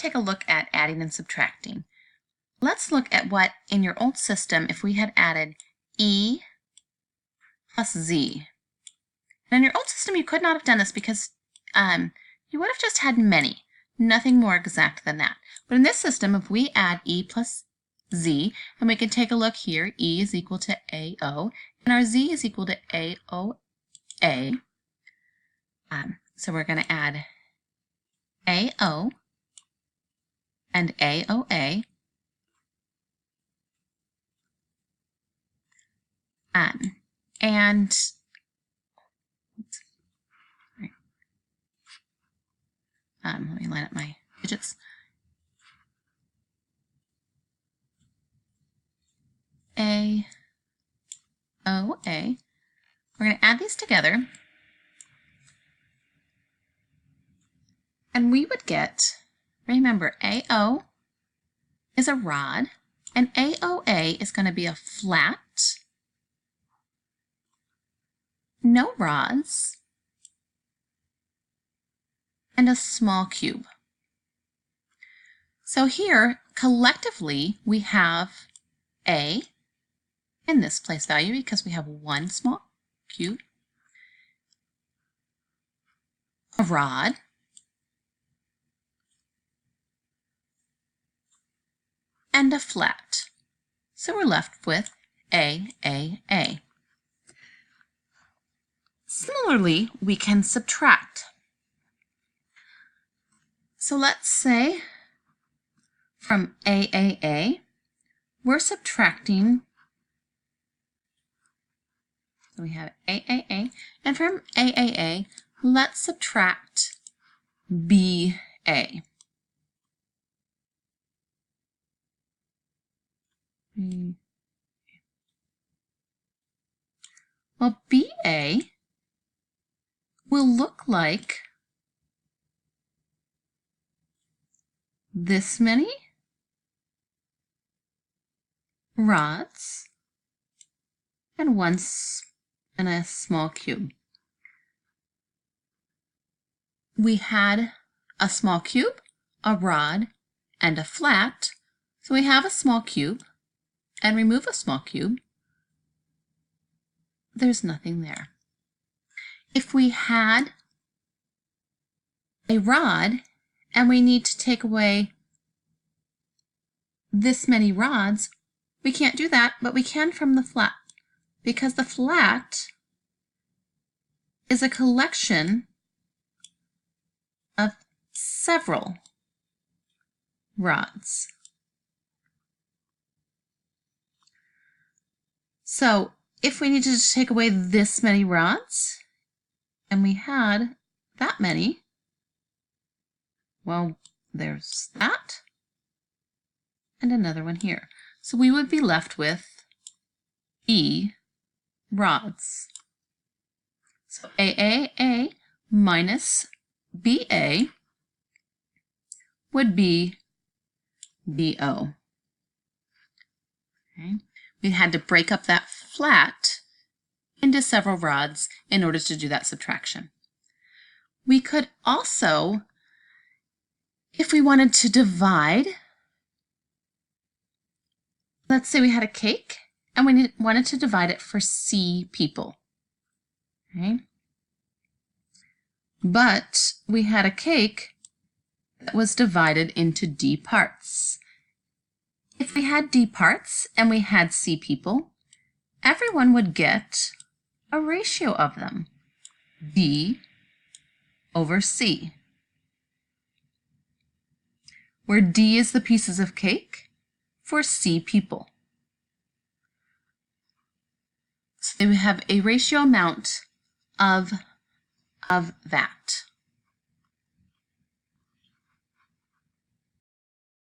take a look at adding and subtracting. Let's look at what in your old system if we had added E plus Z. And in your old system you could not have done this because you would have just had many, nothing more exact than that. But in this system, if we add E plus Z, and we can take a look here, E is equal to AO, and our Z is equal to AOA. So we're going to add AO and AOA. Let me line up my digits. AOA. We're going to add these together. And we would get, remember, AO is a rod, and AOA is going to be a flat, no rods, and a small cube. So here, collectively, we have A in this place value because we have one small cube, a rod, and a flat. So we're left with AAA. Similarly, we can subtract. So let's say from AAA, we're subtracting, so we have AAA, and from AAA, let's subtract BA. Well, BA will look like this many rods and a small cube. We had a small cube, a rod, and a flat. So we have a small cube and remove a small cube. There's nothing there. If we had a rod and we need to take away this many rods, we can't do that, but we can from the flat, because the flat is a collection of several rods. So if we needed to take away this many rods, and we had that many, well, there's that, and another one here. So we would be left with E rods. So AAA minus BA would be BO. Okay. We had to break up that flat into several rods in order to do that subtraction. We could also, if we wanted to divide, let's say we had a cake and we wanted to divide it for C people. Okay. But we had a cake that was divided into D parts. If we had D parts and we had C people, everyone would get a ratio of them, D over C, where D is the pieces of cake for C people. So we have a ratio amount of that.